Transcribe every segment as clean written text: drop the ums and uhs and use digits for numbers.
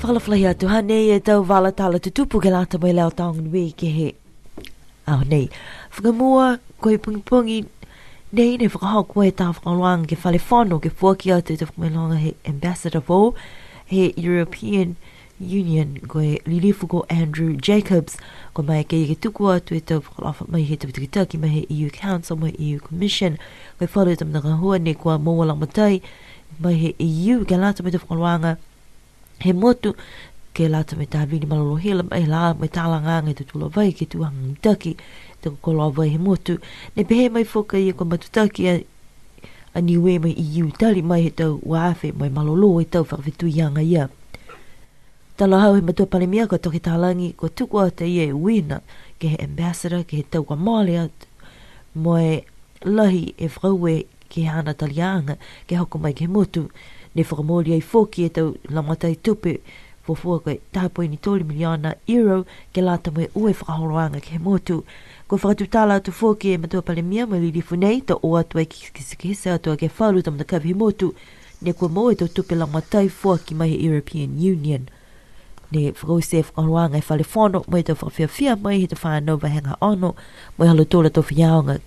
Whakalawhia tu hane e tau wala tala tu tupu ke lata mai leo taong nui ke he. Au nei. Whakamua koe pungi nei ne whakahau koe tā whakaloang ke whale whono ke fuaki atu te whakamelonga he Ambassador Vo he European Union koe lilifu ko Andrew Jacobs ko mai ke tuku atu e tau whakalawa mai he tawitaki taki mai he EU Council mai EU Commission koe whalu tam naka hua ne kua mōwalang matai mai he EU ke lata mai te whakaloanga he motu ke lata me tāwini malolo hela mai la mai tālanga ngai te tula vai ke tuang taki te koloa vai he motu ne pehe mai whoka i ko matutaki a niwe mai EU tali mai he tau wafe mai malolo e tau whakawhitu ianga ia tala hau he matua palemia ko toki tālangi ko tuku ata ia e wina ke he ambassador ke he tau ka malia moe lahi e whakaue ke hana talianga ke hoko mai ke motu ne whakamori ai whoki e tau lamatai tupe fofua koe tāpoini €3 miliona ke lata moe ue whakahoroanga ke he motu. Ko whakatutala atu whoki e matua palemia mai lilifu nei ta o atu ai kisikise atu a ke whalu tam na kawi he motu ne kua moe tau tupe lamatai whoki mai he European Union. Ne whakause whakahoroanga e whale whono moe tau whakawhiawhia mai he te whanova henga ono moe halo tōla tau whiaonga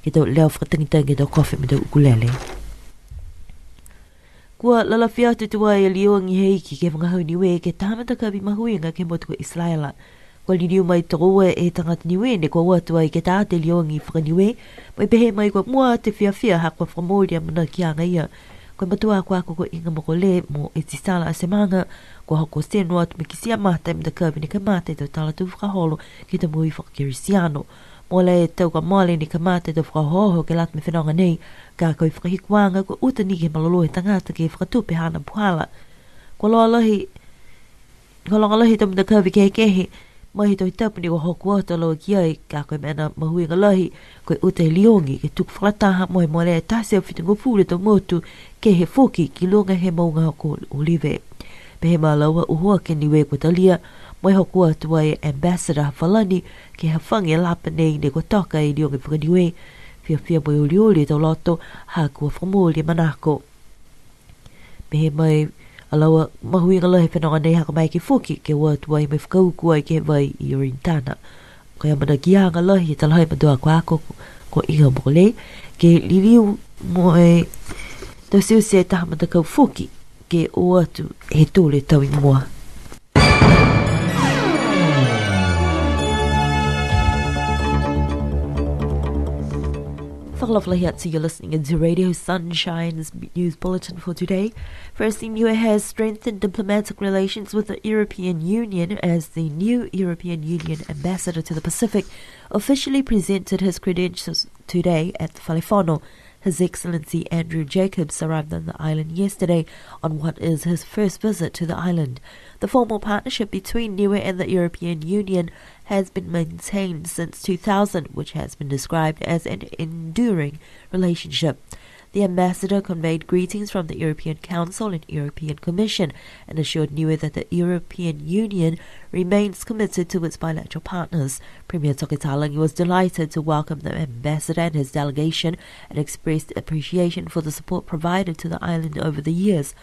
ke tau leo whakatangitangi tau kofi me tau ukulele. Kua lalawhia te tua e liongi heiki ke whangahau niwe ke tāmata kawi mahuinga ke motu ko Israela. Kua liniu mai togoe e tangata niwe ne kua watua i ke tāte liongi whakaniwe, mai pehe mai kua mua te whiawhia ha kua whamoria mana ki anga ia. Kua matua kua ko inga moko le mo e tisala a semanga, kua hoko senua tu me kisia mata me ta kawi ne ka mata tau tala tu whakaholo ki ta mui whakakirisiano. Mola e tau ka male ni ka mate tau whakahoho ke lat me whenonga nei, ka koe whakahikuanga ko uta ni ke malolo e tangata ke whakatupe hana puhala. Ko loa lahi tamu na kawi kehe, mai toi tapuni ko hoku ata loa ki ai, ka koe mena mahuinga lahi, koe uta e liongi ke tuku whakataha moe mole e tase au fitungo pūle tau motu ke he whoki ki lunga he maunga hoko olive. Pehe maa laua uhua ke niwe ko talia, mai hoku atu ai ambassador hawhalani ke hawhangi lapa nei ne ko toka i liongi whakaniwe whiawhia mai olioli tau loto ha kua whamoli manako. Mehe mai alaua mahuinga lahi whenonga nei haka mai ke whuki ke watu ai mai whakauku ai ke vai i orintana. Koe amana kianga lahi e talahai matua kwa ako ko inga mokole ke liliu moe tau siusi e taha mata kau whuki ke o atu he tōle tau i mua. So you're listening into Radio Sunshine's news bulletin for today. Firstly, NUE has strengthened diplomatic relations with the European Union as the new European Union ambassador to the Pacific officially presented his credentials today at the Whalefono. His Excellency Andrew Jacobs arrived on the island yesterday on what is his first visit to the island. The formal partnership between NUE and the European Union has been maintained since 2000, which has been described as an enduring relationship. The ambassador conveyed greetings from the European Council and European Commission and assured NUE that the European Union remains committed to its bilateral partners. Premier Toki Talangi was delighted to welcome the ambassador and his delegation and expressed appreciation for the support provided to the island over the years.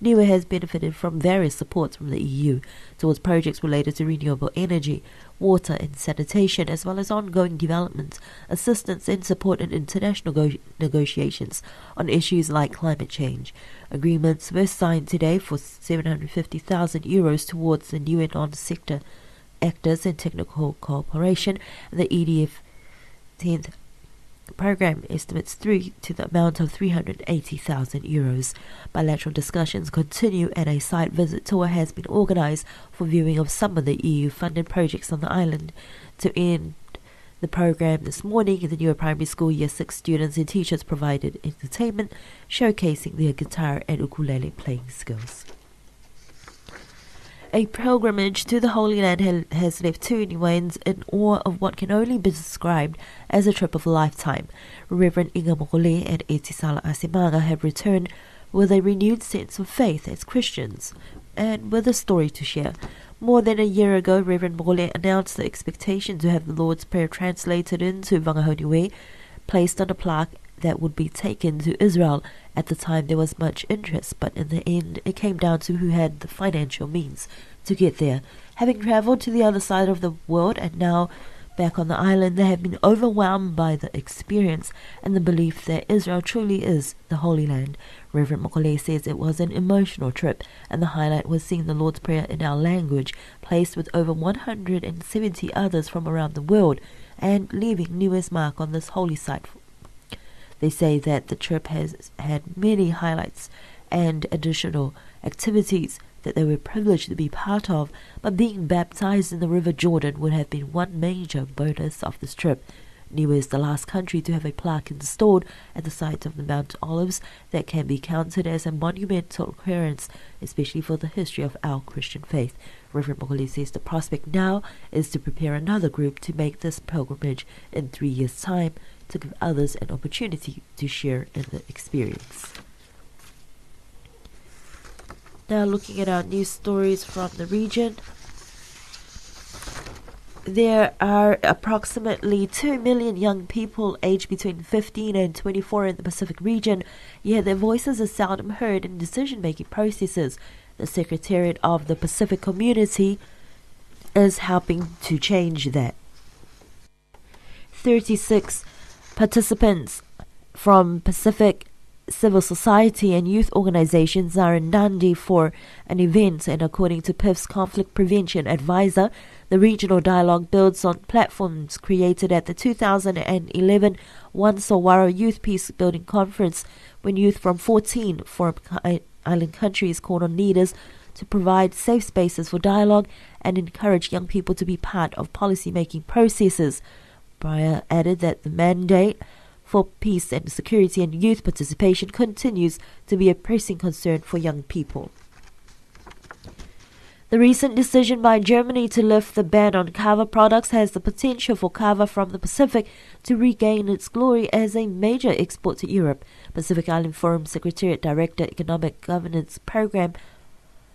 NUE has benefited from various supports from the EU towards projects related to renewable energy, water and sanitation, as well as ongoing development, assistance and support in international negotiations on issues like climate change. Agreements were signed today for €750,000 towards the new and non-sector actors and technical cooperation, and the EDF 10th program estimates to the amount of €380,000. Bilateral discussions continue and a site visit tour has been organised for viewing of some of the EU-funded projects on the island. To end the program this morning, the NUE Primary School Year 6 students and teachers provided entertainment, showcasing their guitar and ukulele playing skills. A pilgrimage to the Holy Land has left two Niueans in awe of what can only be described as a trip of a lifetime. Reverend Inga Mokole and Etisala Asimanga have returned with a renewed sense of faith as Christians and with a story to share. More than a year ago, Reverend Mokole announced the expectation to have the Lord's Prayer translated into Wangahau Niue, placed on a plaque that would be taken to Israel. At the time there was much interest, but in the end it came down to who had the financial means to get there. Having travelled to the other side of the world and now back on the island, they have been overwhelmed by the experience and the belief that Israel truly is the Holy Land. Reverend Mokole says it was an emotional trip, and the highlight was seeing the Lord's Prayer in our language, placed with over 170 others from around the world, and leaving Niue's mark on this holy site. They say that the trip has had many highlights and additional activities that they were privileged to be part of, but being baptized in the River Jordan would have been one major bonus of this trip. Niue is the last country to have a plaque installed at the site of the Mount Olives that can be counted as a monumental occurrence, especially for the history of our Christian faith. Reverend Mokole says the prospect now is to prepare another group to make this pilgrimage in 3 years' time, to give others an opportunity to share in the experience. Now looking at our news stories from the region. There are approximately 2 million young people aged between 15 and 24 in the Pacific region, yet their voices are seldom heard in decision-making processes. The Secretariat of the Pacific Community is helping to change that. 36 participants from Pacific civil society and youth organizations are in Dundee for an event, and according to PIF's conflict prevention advisor, the regional dialogue builds on platforms created at the 2011 One Sawara Youth Peace Building Conference, when youth from 14 foreign island countries called on leaders to provide safe spaces for dialogue and encourage young people to be part of policy-making processes. Breyer added that the mandate for peace and security and youth participation continues to be a pressing concern for young people. The recent decision by Germany to lift the ban on kava products has the potential for kava from the Pacific to regain its glory as a major export to Europe. Pacific Island Forum Secretariat Director Economic Governance Program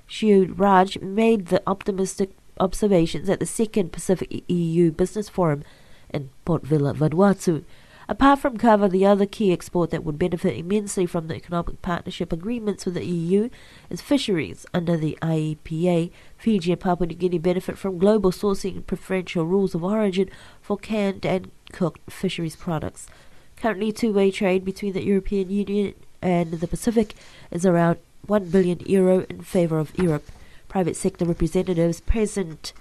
Shiu Raj made the optimistic observations at the second Pacific EU Business Forum in Port Vila, Vanuatu. Apart from kava, the other key export that would benefit immensely from the economic partnership agreements with the EU is fisheries. Under the IEPA, Fiji and Papua New Guinea benefit from global sourcing and preferential rules of origin for canned and cooked fisheries products. Currently, two-way trade between the European Union and the Pacific is around €1 billion in favour of Europe. Private sector representatives present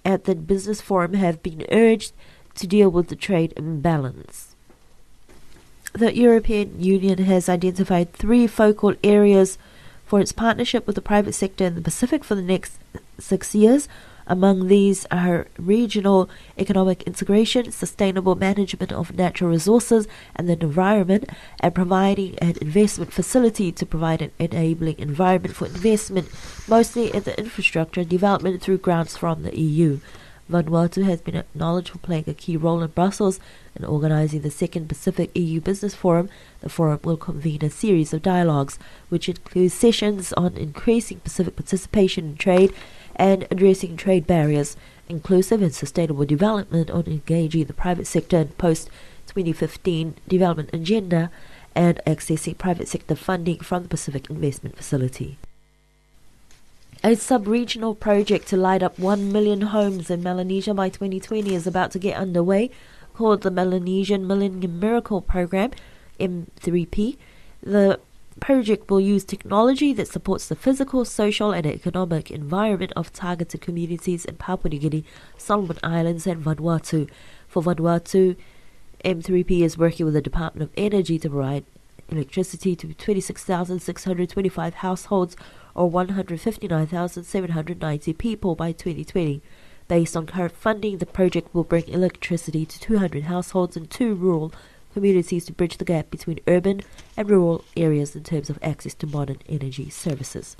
at the business forum have been urged to deal with the trade imbalance. The European Union has identified 3 focal areas for its partnership with the private sector in the Pacific for the next 6 years. Among these are regional economic integration, sustainable management of natural resources and the environment, and providing an investment facility to provide an enabling environment for investment, mostly in the infrastructure development through grants from the EU. Vanuatu has been acknowledged for playing a key role in Brussels in organising the second Pacific EU Business Forum. The forum will convene a series of dialogues, which include sessions on increasing Pacific participation in trade and addressing trade barriers, inclusive and sustainable development, on engaging the private sector in post-2015 development agenda, and accessing private sector funding from the Pacific Investment Facility. A sub-regional project to light up 1 million homes in Melanesia by 2020 is about to get underway, called the Melanesian Millennium Miracle Program, M3P. The project will use technology that supports the physical, social and economic environment of targeted communities in Papua New Guinea, Solomon Islands and Vanuatu. For Vanuatu, M3P is working with the Department of Energy to provide electricity to 26,625 households, or 159,790 people by 2020. Based on current funding, the project will bring electricity to 200 households in 2 rural communities to bridge the gap between urban and rural areas in terms of access to modern energy services.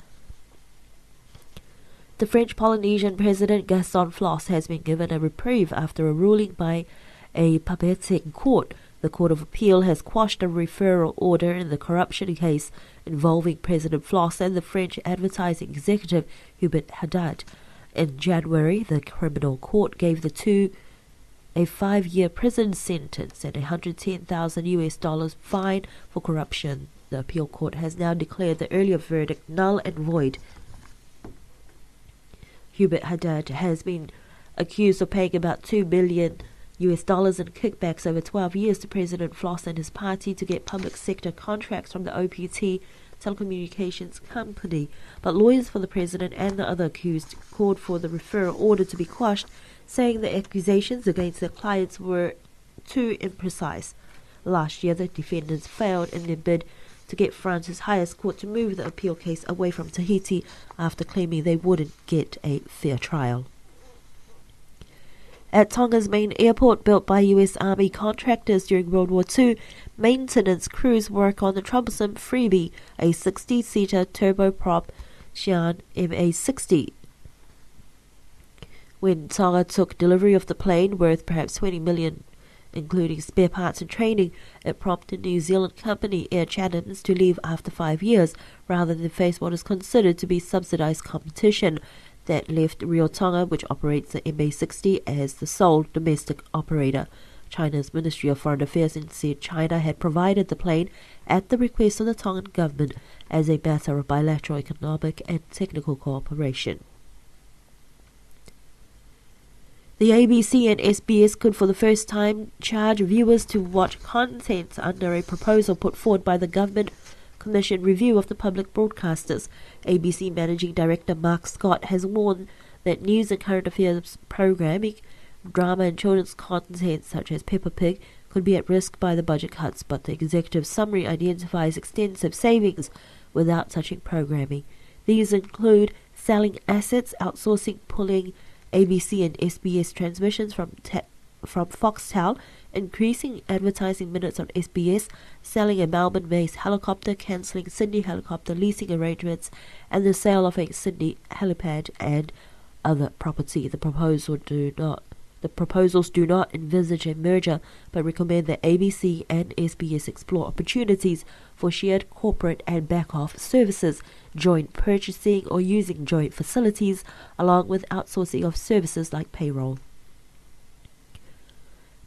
The French Polynesian President Gaston Floss has been given a reprieve after a ruling by a Papeete court. The Court of Appeal has quashed a referral order in the corruption case involving President Floss and the French advertising executive Hubert Haddad. In January, the criminal court gave the two a 5-year prison sentence and $110,000 fine for corruption. The appeal court has now declared the earlier verdict null and void. Hubert Haddad has been accused of paying about $2 billion in kickbacks over 12 years to President Floss and his party to get public sector contracts from the OPT telecommunications company. But lawyers for the president and the other accused called for the referral order to be quashed, saying the accusations against their clients were too imprecise. Last year, the defendants failed in their bid to get France's highest court to move the appeal case away from Tahiti after claiming they wouldn't get a fair trial. At Tonga's main airport, built by U.S. Army contractors during World War II, maintenance crews work on the troublesome Freebie, a 60-seater turboprop Xi'an MA-60. When Tonga took delivery of the plane, worth perhaps $20 million, including spare parts and training, it prompted New Zealand company Air Chathams to leave after 5 years, rather than face what is considered to be subsidized competition. That left Rio Tonga, which operates the MA-60, as the sole domestic operator. China's Ministry of Foreign Affairs said China had provided the plane at the request of the Tongan government as a matter of bilateral economic and technical cooperation. The ABC and SBS could for the first time charge viewers to watch content under a proposal put forward by the Government Commission Review of the Public Broadcasters. ABC Managing Director Mark Scott has warned that news and current affairs programming, drama and children's content such as Peppa Pig could be at risk by the budget cuts, but the executive summary identifies extensive savings without touching programming. These include selling assets, outsourcing, pulling ABC and SBS transmissions from Foxtel, increasing advertising minutes on SBS, selling a Melbourne-based helicopter, cancelling Sydney helicopter leasing arrangements, and the sale of a Sydney helipad and other property. The proposals do not envisage a merger, but recommend that ABC and SBS explore opportunities for shared corporate and back-office services, joint purchasing or using joint facilities, along with outsourcing of services like payroll.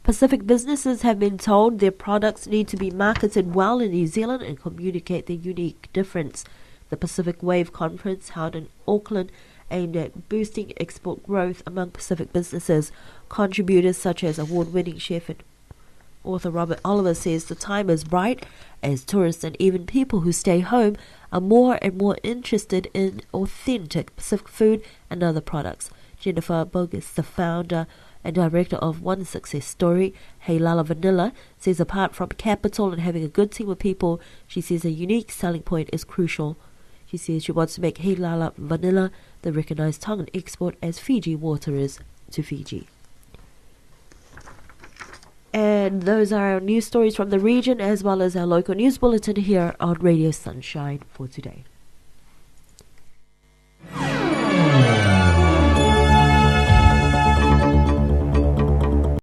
Pacific businesses have been told their products need to be marketed well in New Zealand and communicate their unique difference. The Pacific Wave Conference, held in Auckland, aimed at boosting export growth among Pacific businesses. Contributors such as award-winning chef and author Robert Oliver says the time is bright as tourists and even people who stay home are more and more interested in authentic Pacific food and other products. Jennifer Bogus, the founder and director of One Success Story, Hey Lala Vanilla, says apart from capital and having a good team of people, she says a unique selling point is crucial. She says she wants to make Hey Lala Vanilla the recognized Tongan export as Fiji water is to Fiji. And those are our news stories from the region as well as our local news bulletin here on Radio Sunshine for today.